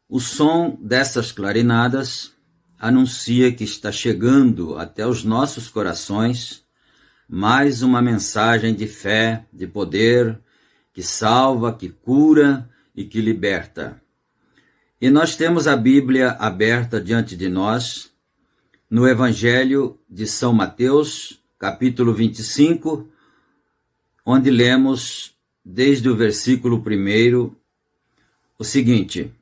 O som dessas clarinadas anuncia que está chegando até os nossos corações mais uma mensagem de fé, de poder, que salva, que cura e que liberta. E nós temos a Bíblia aberta diante de nós, no Evangelho de São Mateus, capítulo 25, onde lemos desde o versículo 1 o seguinte: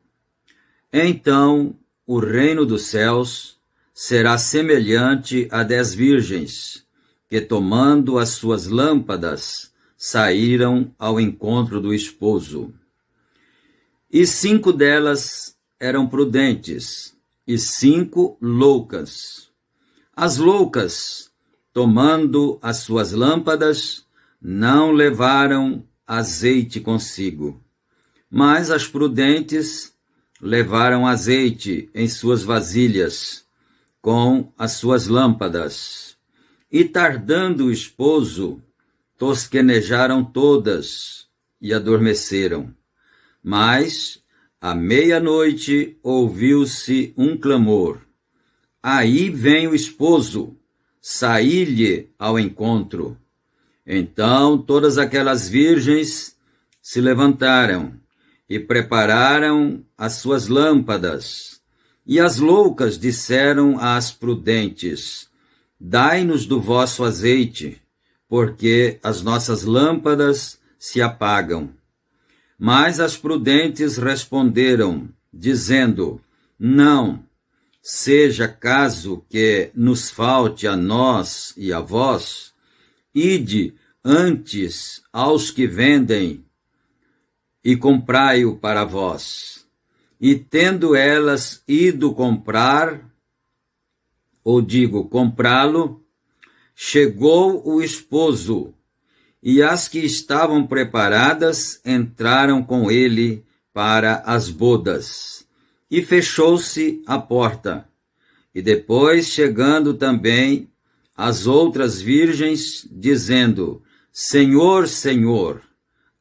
Então o reino dos céus será semelhante a 10 virgens, que tomando as suas lâmpadas, saíram ao encontro do esposo. E 5 delas eram prudentes, e 5 loucas. As loucas, tomando as suas lâmpadas, não levaram azeite consigo, mas as prudentes levaram azeite em suas vasilhas, com as suas lâmpadas. E tardando o esposo, tosquenejaram todas e adormeceram. Mas, à meia-noite, ouviu-se um clamor: Aí vem o esposo, saí-lhe ao encontro. Então todas aquelas virgens se levantaram e prepararam as suas lâmpadas. E as loucas disseram às prudentes: Dai-nos do vosso azeite, porque as nossas lâmpadas se apagam. Mas as prudentes responderam, dizendo: Não, seja caso que nos falte a nós e a vós, ide antes aos que vendem e comprai-o para vós. E tendo elas ido comprá-lo, chegou o esposo, e as que estavam preparadas entraram com ele para as bodas. E fechou-se a porta. E depois, chegando também as outras virgens, dizendo: Senhor, Senhor,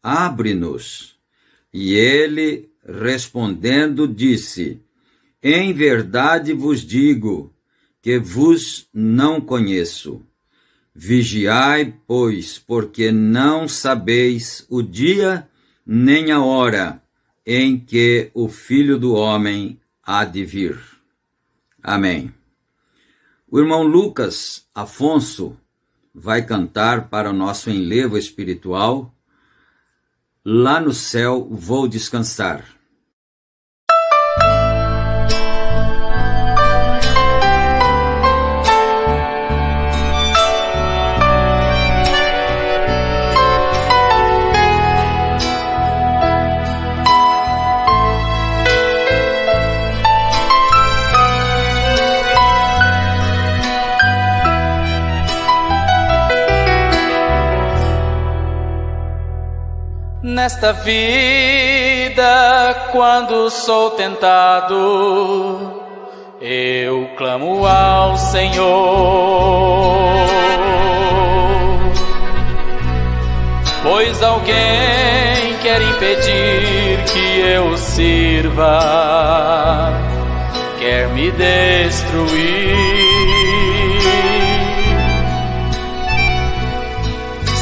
abre-nos. E ele, respondendo, disse: Em verdade vos digo que vos não conheço. Vigiai, pois, porque não sabeis o dia nem a hora em que o Filho do Homem há de vir. Amém. O irmão Lucas Afonso vai cantar para o nosso enlevo espiritual Lá no Céu Vou Descansar. Nesta vida, quando sou tentado, eu clamo ao Senhor, pois alguém quer impedir que eu sirva, quer me destruir.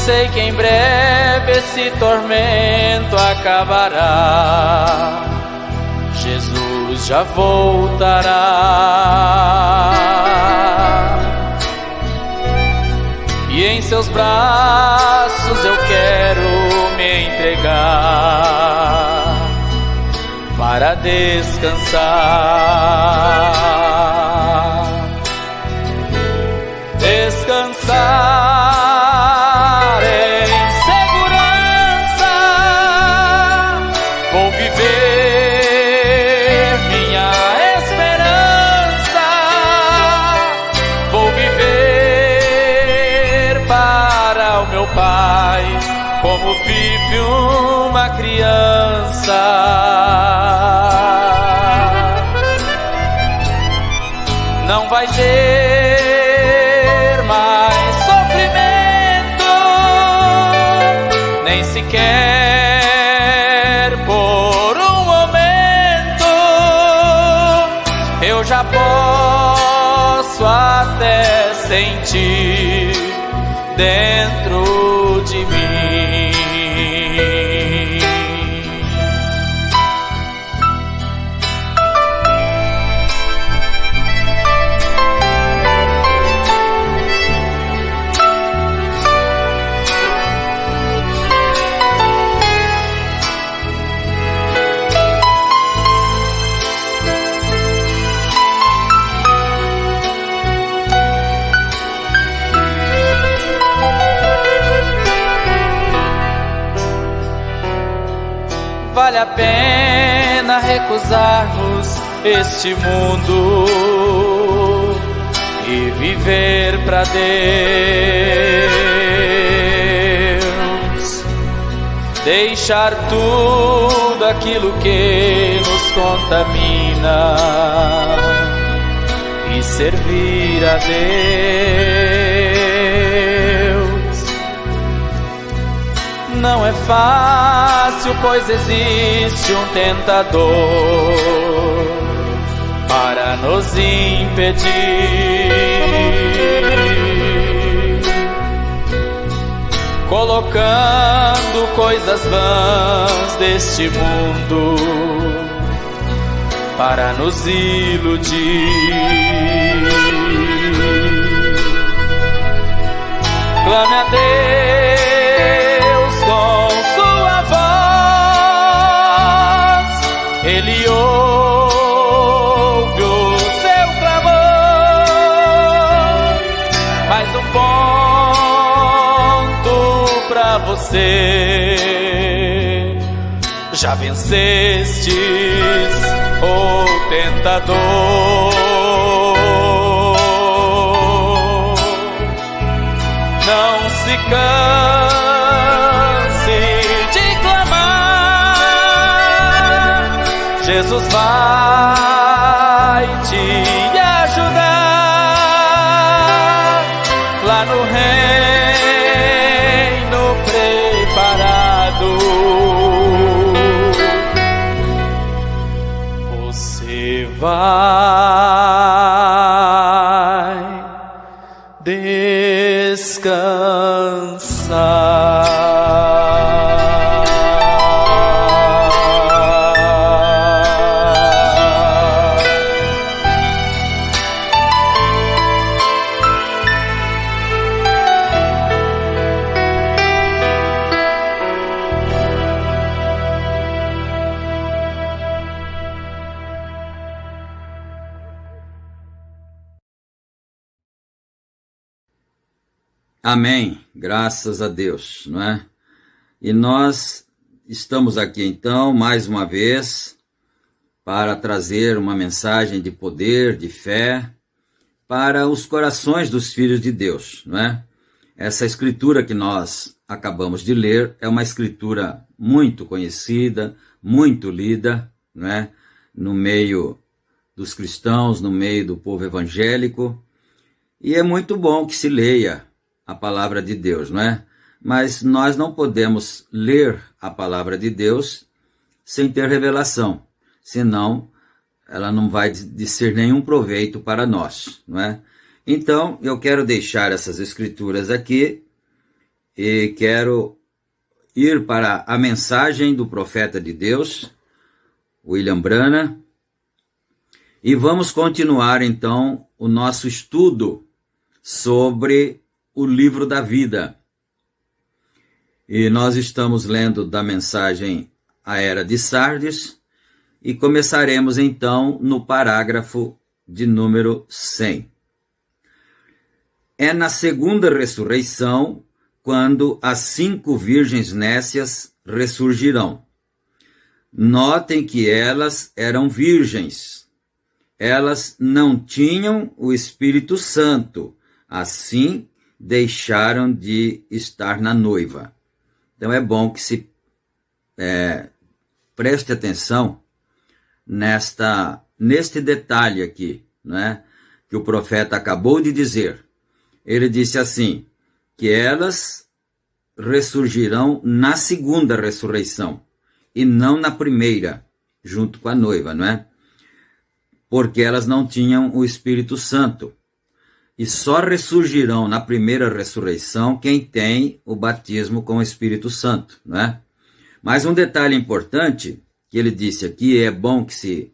Sei que em breve esse tormento acabará, Jesus já voltará, e em seus braços eu quero me entregar para descansar. Descansar como vive uma criança. Não vai ter mais sofrimento, nem sequer por um momento. Eu já posso até sentir dentro de mim. Vale a pena recusarmos este mundo e viver para Deus, deixar tudo aquilo que nos contamina e servir a Deus. Não é fácil, pois existe um tentador para nos impedir, colocando coisas vãs deste mundo para nos iludir. Clame a Deus com sua voz, Ele ouve já vencestes o tentador. Não se canse de clamar, Jesus vai te ajudar lá no reino preparado. Você vai descansar. Amém, graças a Deus, não é? E nós estamos aqui então, mais uma vez, para trazer uma mensagem de poder, de fé, para os corações dos filhos de Deus, não é? Essa escritura que nós acabamos de ler é uma escritura muito conhecida, muito lida, não é? No meio dos cristãos, no meio do povo evangélico, e é muito bom que se leia a palavra de Deus, não é? Mas nós não podemos ler a palavra de Deus sem ter revelação, senão ela não vai de ser nenhum proveito para nós, não é? Então, eu quero deixar essas escrituras aqui e quero ir para a mensagem do profeta de Deus, William Branham, e vamos continuar então o nosso estudo sobre o livro da vida. E nós estamos lendo da mensagem A Era de Sardes e começaremos então no parágrafo de número 100. É na segunda ressurreição quando as 5 virgens nécias ressurgirão. Notem que elas eram virgens. Elas não tinham o Espírito Santo, assim deixaram de estar na noiva. Então é bom que se preste atenção neste detalhe aqui, né, que o profeta acabou de dizer. Ele disse assim, que elas ressurgirão na segunda ressurreição e não na primeira, junto com a noiva, não é? Porque elas não tinham o Espírito Santo. E só ressurgirão na primeira ressurreição quem tem o batismo com o Espírito Santo, não é? Mas um detalhe importante que ele disse aqui, é bom que se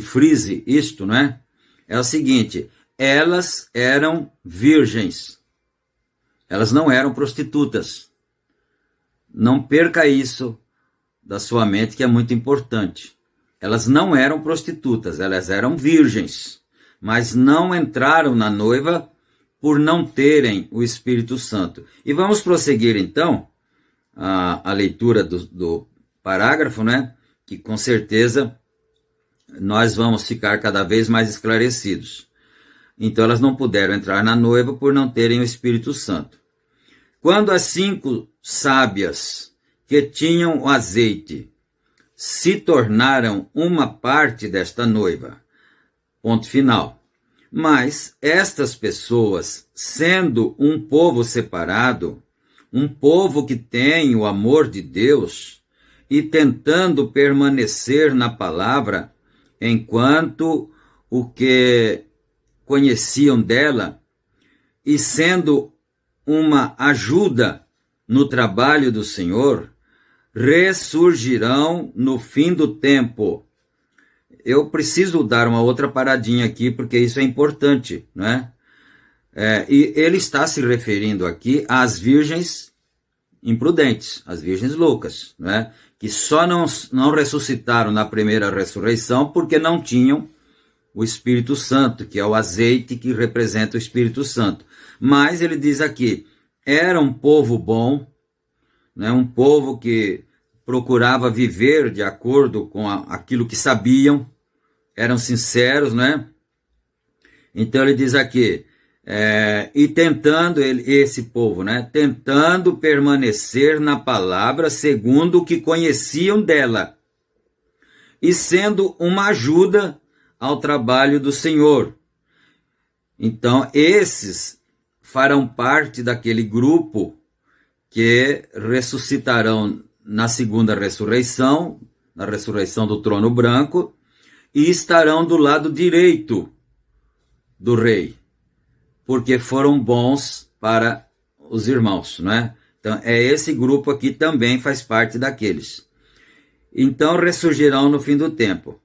frise isto, não é? É o seguinte, elas eram virgens. Elas não eram prostitutas. Não perca isso da sua mente, que é muito importante. Elas não eram prostitutas, elas eram virgens, mas não entraram na noiva por não terem o Espírito Santo. E vamos prosseguir então a leitura do parágrafo, né? Que com certeza nós vamos ficar cada vez mais esclarecidos. Então elas não puderam entrar na noiva por não terem o Espírito Santo. Quando as 5 sábias que tinham o azeite se tornaram uma parte desta noiva, ponto final. Mas estas pessoas, sendo um povo separado, um povo que tem o amor de Deus e tentando permanecer na palavra, enquanto o que conheciam dela, e sendo uma ajuda no trabalho do Senhor, ressurgirão no fim do tempo. Eu preciso dar uma outra paradinha aqui, porque isso é importante, não é? E ele está se referindo aqui às virgens imprudentes, às virgens loucas, não é? Que só não ressuscitaram na primeira ressurreição porque não tinham o Espírito Santo, que é o azeite que representa o Espírito Santo. Mas ele diz aqui, era um povo bom, né? Um povo que procurava viver de acordo com aquilo que sabiam, eram sinceros, né? Então ele diz aqui, e tentando, esse povo, né? Tentando permanecer na palavra segundo o que conheciam dela, e sendo uma ajuda ao trabalho do Senhor. Então esses farão parte daquele grupo que ressuscitarão na segunda ressurreição, na ressurreição do trono branco, e estarão do lado direito do rei, porque foram bons para os irmãos, né? Então, esse grupo aqui também faz parte daqueles. Então, ressurgirão no fim do tempo.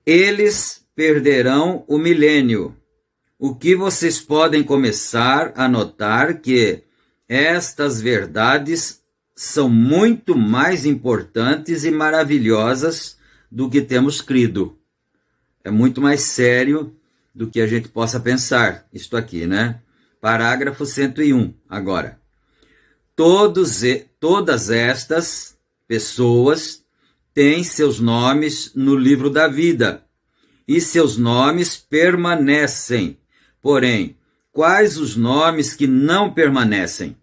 Eles perderão o milênio. O que vocês podem começar a notar que estas verdades são muito mais importantes e maravilhosas do que temos crido. É muito mais sério do que a gente possa pensar, isto aqui, né? Parágrafo 101, agora. Todas estas pessoas têm seus nomes no livro da vida, e seus nomes permanecem. Porém, quais os nomes que não permanecem?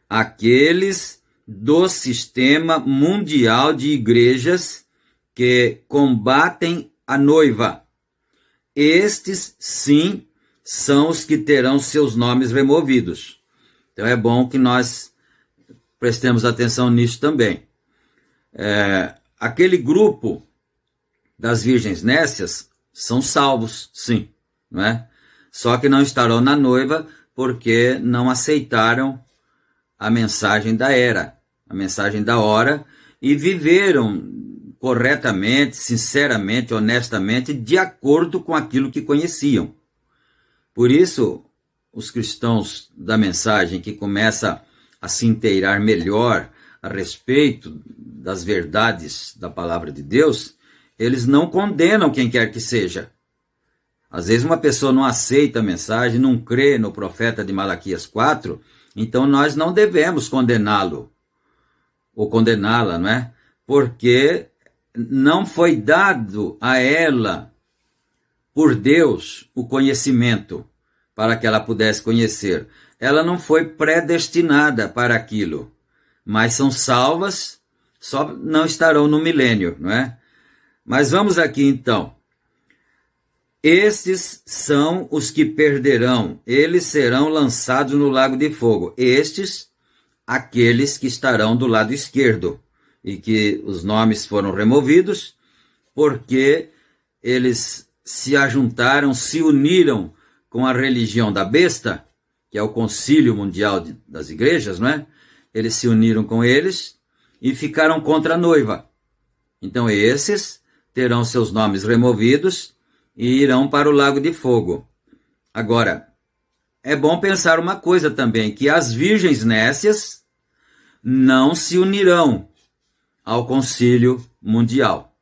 Aqueles do sistema mundial de igrejas que combatem a noiva. Estes, sim, são os que terão seus nomes removidos. Então é bom que nós prestemos atenção nisso também. Aquele grupo das virgens nécias são salvos, sim, não é? Só que não estarão na noiva porque não aceitaram a mensagem da era, a mensagem da hora, e viveram corretamente, sinceramente, honestamente, de acordo com aquilo que conheciam. Por isso, os cristãos da mensagem que começam a se inteirar melhor a respeito das verdades da palavra de Deus, eles não condenam quem quer que seja. Às vezes uma pessoa não aceita a mensagem, não crê no profeta de Malaquias 4, então nós não devemos condená-lo, ou condená-la, não é? Porque não foi dado a ela, por Deus, o conhecimento para que ela pudesse conhecer. Ela não foi predestinada para aquilo, mas são salvas, só não estarão no milênio, não é? Mas vamos aqui então. Estes são os que perderão, eles serão lançados no lago de fogo. Estes, aqueles que estarão do lado esquerdo, e que os nomes foram removidos, porque eles se ajuntaram, se uniram com a religião da besta, que é o Concílio Mundial das Igrejas, não é? Eles se uniram com eles e ficaram contra a noiva. Então esses terão seus nomes removidos e irão para o lago de fogo. Agora, é bom pensar uma coisa também, que as virgens nécias não se unirão ao concílio mundial.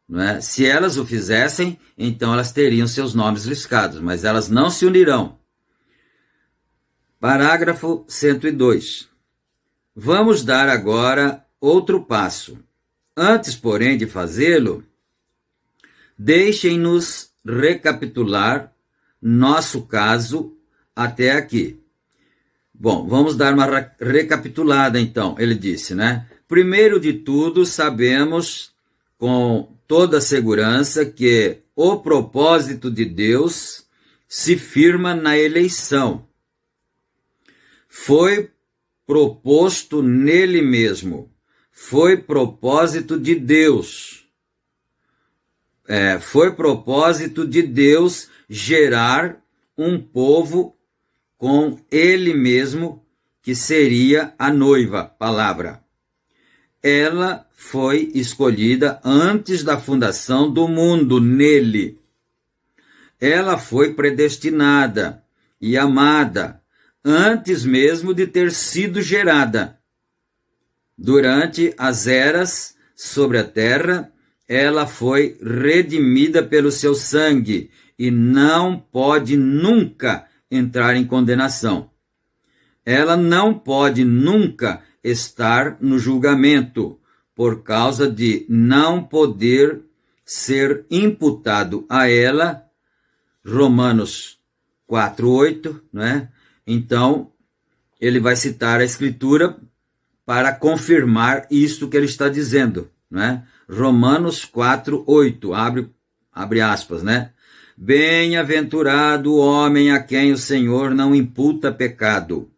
Não é? Se elas o fizessem, então elas teriam seus nomes riscados, mas elas não se unirão. Parágrafo 102. Vamos dar agora outro passo. Antes, porém, de fazê-lo, deixem-nos recapitular nosso caso até aqui. Bom, vamos dar uma recapitulada então, ele disse, né? Primeiro de tudo, sabemos com toda segurança que o propósito de Deus se firma na eleição. Foi proposto nele mesmo. Foi propósito de Deus. Foi propósito de Deus gerar um povo com ele mesmo, que seria a noiva, palavra. Ela foi escolhida antes da fundação do mundo nele. Ela foi predestinada e amada antes mesmo de ter sido gerada. Durante as eras sobre a terra, ela foi redimida pelo seu sangue e não pode nunca entrar em condenação. Ela não pode nunca estar no julgamento, por causa de não poder ser imputado a ela, Romanos 4:8, né? Então, ele vai citar a Escritura para confirmar isso que ele está dizendo, né? Romanos 4:8, abre aspas, né? Bem-aventurado o homem a quem o Senhor não imputa pecado.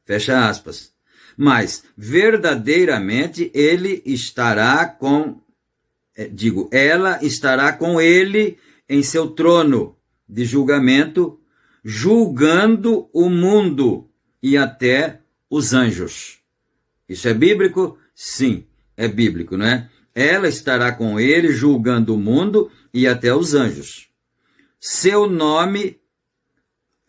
Fecha aspas. Mas, verdadeiramente, ela estará com ele em seu trono de julgamento, julgando o mundo e até os anjos. Isso é bíblico? Sim, é bíblico, não é? Ela estará com ele julgando o mundo e até os anjos. Seu nome,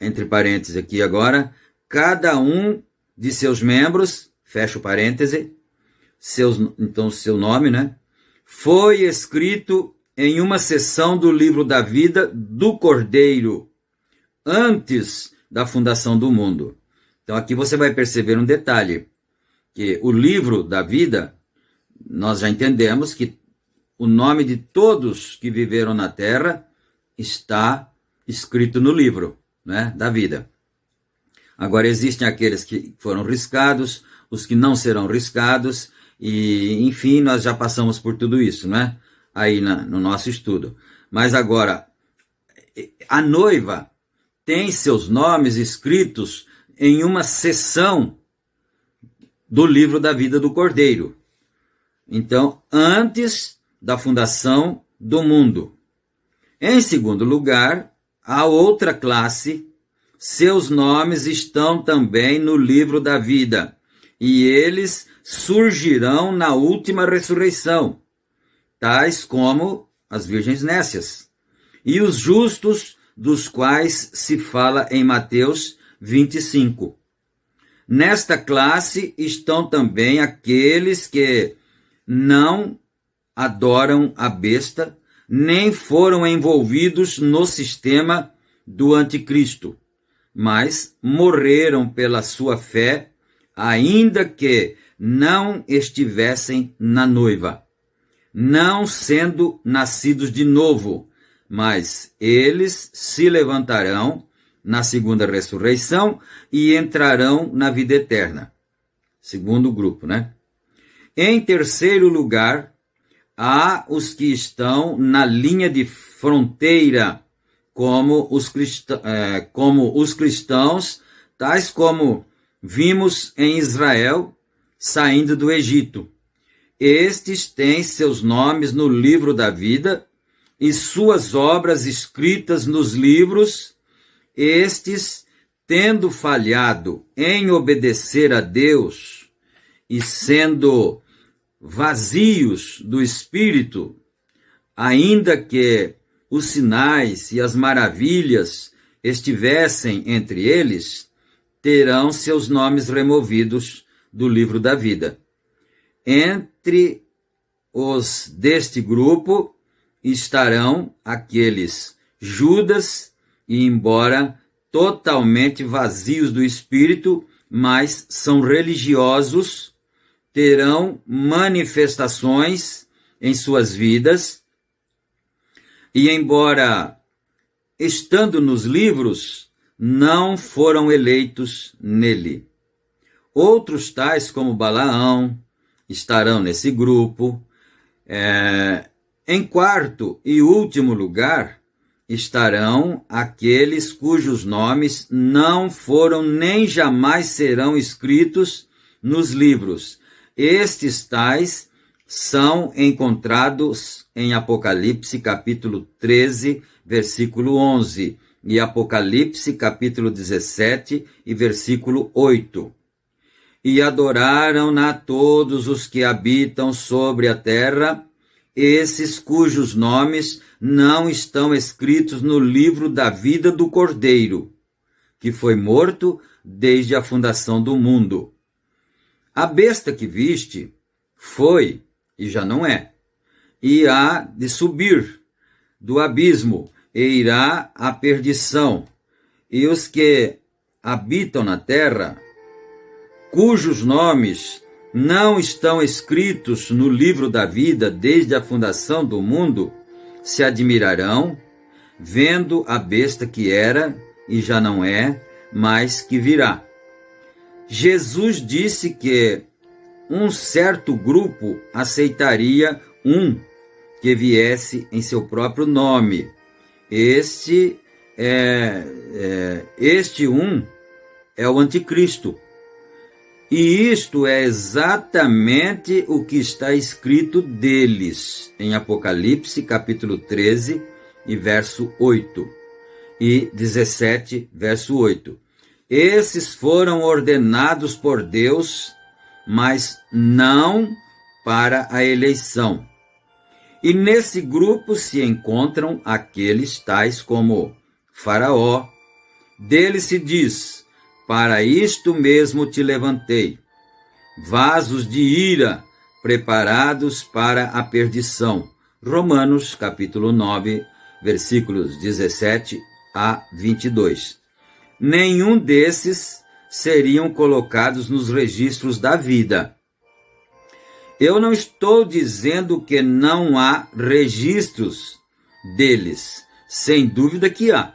entre parênteses aqui agora, cada um de seus membros, fecha o parêntese, então seu nome, né? Foi escrito em uma seção do livro da vida do Cordeiro, antes da fundação do mundo. Então aqui você vai perceber um detalhe, que o livro da vida, nós já entendemos que o nome de todos que viveram na terra está escrito no livro, né, da vida. Agora existem aqueles que foram riscados, os que não serão riscados, e enfim, nós já passamos por tudo isso, né, aí no nosso estudo. Mas agora, a noiva tem seus nomes escritos em uma seção do livro da vida do Cordeiro. Então, antes da fundação do mundo. Em segundo lugar, a outra classe, seus nomes estão também no livro da vida, e eles surgirão na última ressurreição, tais como as virgens nécias, e os justos, dos quais se fala em Mateus 25. Nesta classe estão também aqueles que não adoram a besta, nem foram envolvidos no sistema do anticristo, mas morreram pela sua fé, ainda que não estivessem na noiva, não sendo nascidos de novo, mas eles se levantarão na segunda ressurreição e entrarão na vida eterna. Segundo grupo, né? Em terceiro lugar, há os que estão na linha de fronteira, como os cristãos, tais como vimos em Israel saindo do Egito. Estes têm seus nomes no livro da vida e suas obras escritas nos livros. Estes, tendo falhado em obedecer a Deus e sendo vazios do Espírito, ainda que os sinais e as maravilhas estivessem entre eles, terão seus nomes removidos do livro da vida. Entre os deste grupo estarão aqueles Judas, e embora totalmente vazios do Espírito, mas são religiosos, terão manifestações em suas vidas, e embora estando nos livros, não foram eleitos nele. Outros tais como Balaão estarão nesse grupo. Em quarto e último lugar, estarão aqueles cujos nomes não foram nem jamais serão escritos nos livros. Estes tais são encontrados em Apocalipse capítulo 13, versículo 11, e Apocalipse capítulo 17 e versículo 8. E adoraram-na todos os que habitam sobre a terra, esses cujos nomes não estão escritos no livro da vida do Cordeiro, que foi morto desde a fundação do mundo. A besta que viste foi, e já não é, e há de subir do abismo, e irá à perdição, e os que habitam na terra cujos nomes não estão escritos no livro da vida desde a fundação do mundo, se admirarão, vendo a besta que era e já não é, mas que virá. Jesus disse que um certo grupo aceitaria um que viesse em seu próprio nome. Este um é o anticristo. E isto é exatamente o que está escrito deles em Apocalipse, capítulo 13, e verso 8, e 17, verso 8. Esses foram ordenados por Deus, mas não para a eleição. E nesse grupo se encontram aqueles tais como Faraó. Dele se diz: para isto mesmo te levantei, vasos de ira preparados para a perdição. Romanos, capítulo 9, versículos 17 a 22. Nenhum desses seriam colocados nos registros da vida. Eu não estou dizendo que não há registros deles. Sem dúvida que há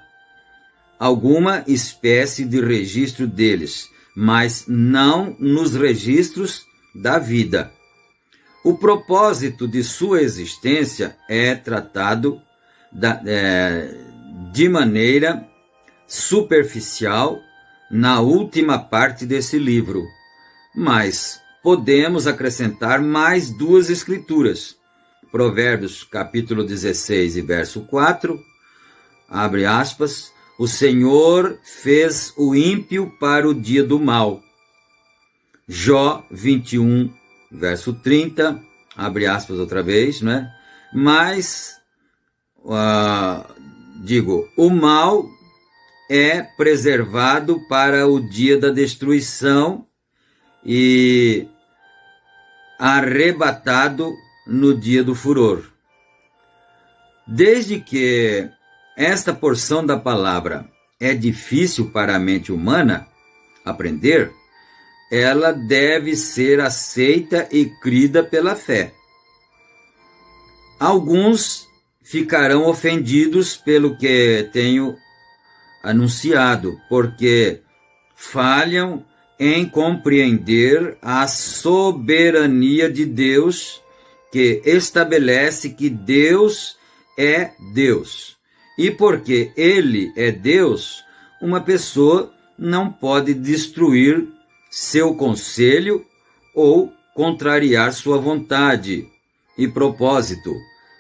alguma espécie de registro deles, mas não nos registros da vida. O propósito de sua existência é tratado de maneira superficial na última parte desse livro, mas podemos acrescentar mais duas escrituras. Provérbios, capítulo 16 e verso 4, abre aspas, o Senhor fez o ímpio para o dia do mal. Jó 21, verso 30, abre aspas outra vez, né? Mas, o mal é preservado para o dia da destruição e arrebatado no dia do furor. Desde que esta porção da palavra é difícil para a mente humana aprender, ela deve ser aceita e crida pela fé. Alguns ficarão ofendidos pelo que tenho anunciado, porque falham em compreender a soberania de Deus, que estabelece que Deus é Deus. E porque Ele é Deus, uma pessoa não pode destruir seu conselho ou contrariar sua vontade e propósito,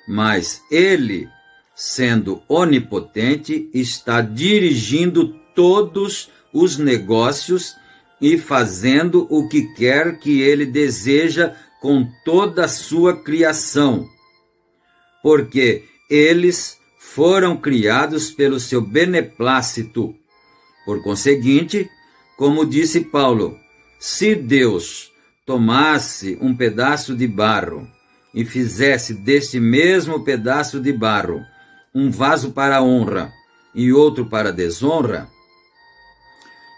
mas Ele, sendo onipotente, está dirigindo todos os negócios e fazendo o que quer que Ele deseja com toda a sua criação, porque eles foram criados pelo seu beneplácito. Por conseguinte, como disse Paulo, se Deus tomasse um pedaço de barro e fizesse deste mesmo pedaço de barro um vaso para a honra e outro para a desonra,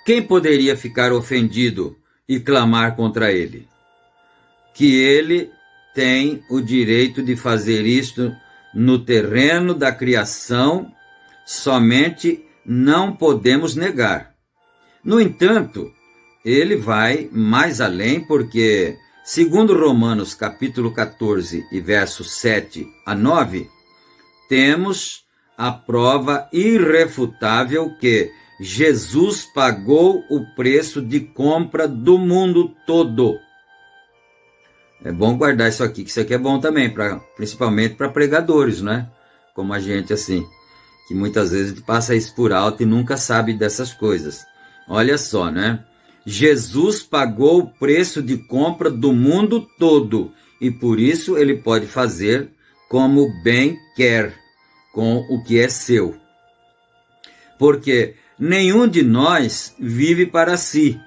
quem poderia ficar ofendido e clamar contra ele? Que ele tem o direito de fazer isto no terreno da criação, somente não podemos negar. No entanto, ele vai mais além porque, segundo Romanos capítulo 14 e versos 7 a 9, temos a prova irrefutável que Jesus pagou o preço de compra do mundo todo. É bom guardar isso aqui, que isso aqui é bom também, principalmente para pregadores, né? Como a gente assim, que muitas vezes passa isso por alto e nunca sabe dessas coisas. Olha só, né? Jesus pagou o preço de compra do mundo todo e por isso ele pode fazer como bem quer com o que é seu. Porque nenhum de nós vive para si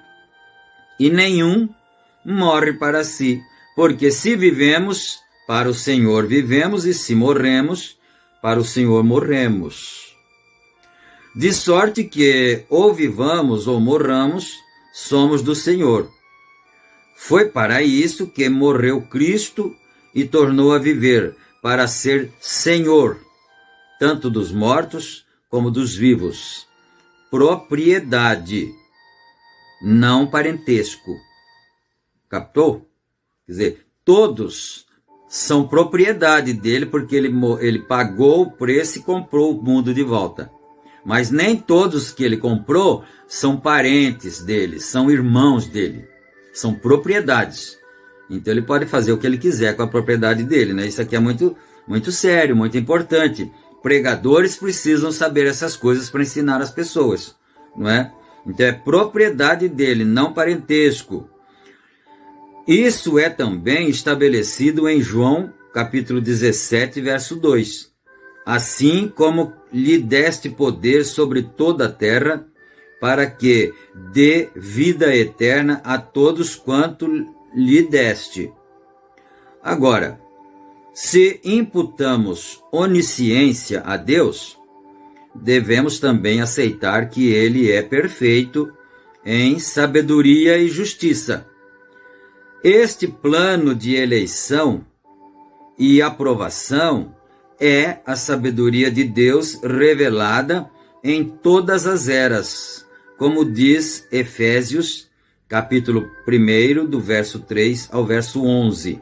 e nenhum morre para si. Porque se vivemos, para o Senhor vivemos, e se morremos, para o Senhor morremos. De sorte que, ou vivamos ou morramos, somos do Senhor. Foi para isso que morreu Cristo e tornou a viver, para ser Senhor, tanto dos mortos como dos vivos. Propriedade, não parentesco. Captou? Quer dizer, todos são propriedade dele, porque ele pagou o preço e comprou o mundo de volta. Mas nem todos que ele comprou são parentes dele, são irmãos dele. São propriedades. Então ele pode fazer o que ele quiser com a propriedade dele, né? Isso aqui é muito, muito sério, muito importante. Pregadores precisam saber essas coisas para ensinar as pessoas, não é? Então é propriedade dele, não parentesco. Isso é também estabelecido em João, capítulo 17, verso 2. Assim como lhe deste poder sobre toda a terra, para que dê vida eterna a todos quanto lhe deste. Agora, se imputamos onisciência a Deus, devemos também aceitar que ele é perfeito em sabedoria e justiça. Este plano de eleição e aprovação é a sabedoria de Deus revelada em todas as eras, como diz Efésios, capítulo 1, do verso 3 ao verso 11.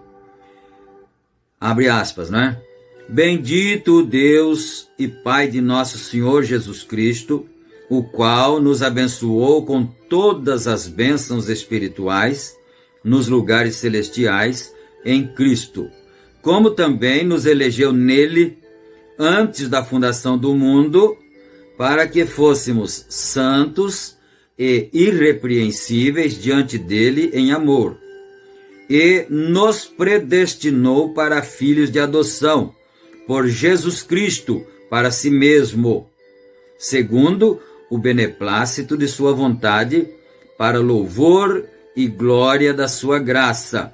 Abre aspas, né? Bendito o Deus e Pai de nosso Senhor Jesus Cristo, o qual nos abençoou com todas as bênçãos espirituais nos lugares celestiais em Cristo, como também nos elegeu nele antes da fundação do mundo, para que fôssemos santos e irrepreensíveis diante dele em amor, e nos predestinou para filhos de adoção, por Jesus Cristo, para si mesmo, segundo o beneplácito de sua vontade, para louvor e glória da sua graça,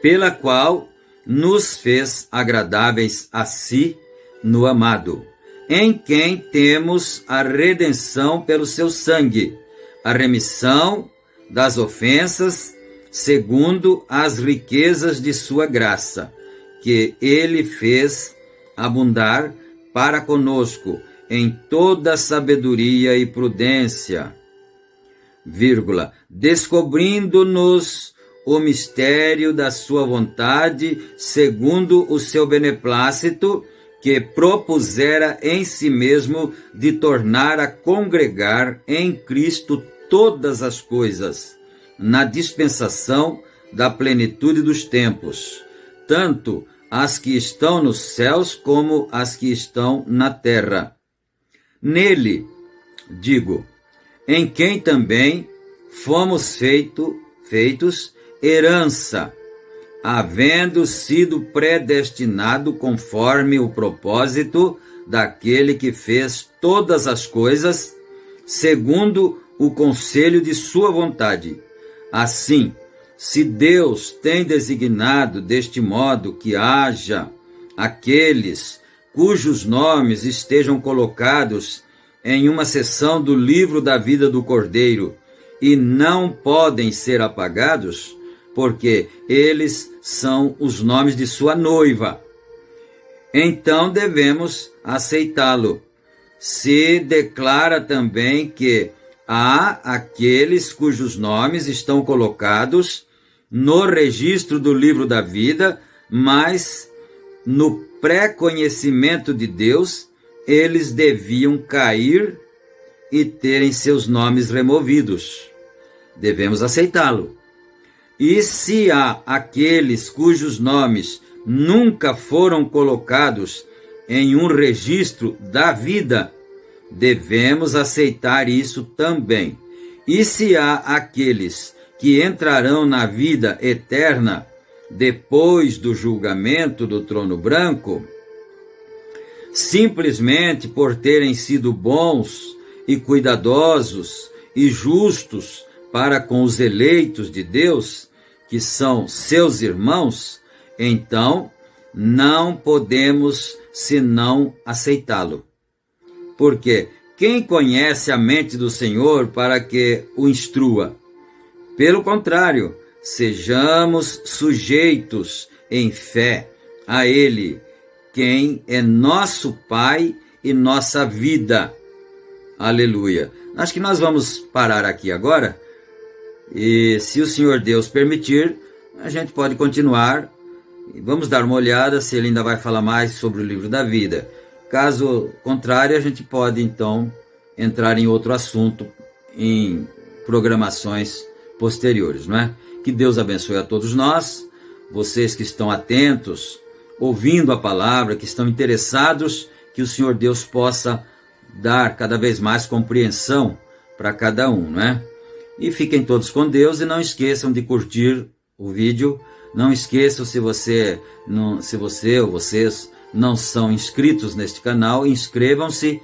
pela qual nos fez agradáveis a si no amado, em quem temos a redenção pelo seu sangue, a remissão das ofensas, segundo as riquezas de sua graça, que ele fez abundar para conosco em toda sabedoria e prudência, descobrindo-nos o mistério da sua vontade, segundo o seu beneplácito, que propusera em si mesmo de tornar a congregar em Cristo todas as coisas, na dispensação da plenitude dos tempos, tanto as que estão nos céus como as que estão na terra. Nele, digo, em quem também fomos feitos herança, havendo sido predestinado conforme o propósito daquele que fez todas as coisas, segundo o conselho de sua vontade. Assim, se Deus tem designado deste modo que haja aqueles cujos nomes estejam colocados em uma seção do livro da vida do Cordeiro e não podem ser apagados, porque eles são os nomes de sua noiva, então devemos aceitá-lo. Se declara também que há aqueles cujos nomes estão colocados no registro do livro da vida, mas no pré-conhecimento de Deus, eles deviam cair e terem seus nomes removidos. Devemos aceitá-lo. E se há aqueles cujos nomes nunca foram colocados em um registro da vida, devemos aceitar isso também. E se há aqueles que entrarão na vida eterna depois do julgamento do trono branco, simplesmente por terem sido bons e cuidadosos e justos para com os eleitos de Deus, que são seus irmãos, então não podemos senão aceitá-lo. Porque quem conhece a mente do Senhor para que o instrua? Pelo contrário, sejamos sujeitos em fé a Ele, quem é nosso Pai e nossa vida. Aleluia. Acho que nós vamos parar aqui agora, e se o Senhor Deus permitir, a gente pode continuar. Vamos dar uma olhada se ele ainda vai falar mais sobre o livro da vida. Caso contrário, a gente pode então entrar em outro assunto em programações posteriores, não é? Que Deus abençoe a todos nós, vocês que estão atentos, ouvindo a palavra, que estão interessados, que o Senhor Deus possa dar cada vez mais compreensão para cada um, não é? E fiquem todos com Deus e não esqueçam de curtir o vídeo. Não esqueçam, se você ou vocês não são inscritos neste canal, inscrevam-se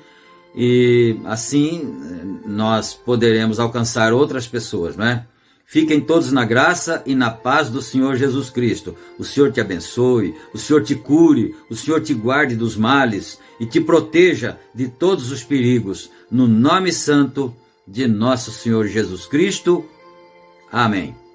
e assim nós poderemos alcançar outras pessoas, não é? Fiquem todos na graça e na paz do Senhor Jesus Cristo. O Senhor te abençoe, o Senhor te cure, o Senhor te guarde dos males e te proteja de todos os perigos, no nome santo de nosso Senhor Jesus Cristo. Amém.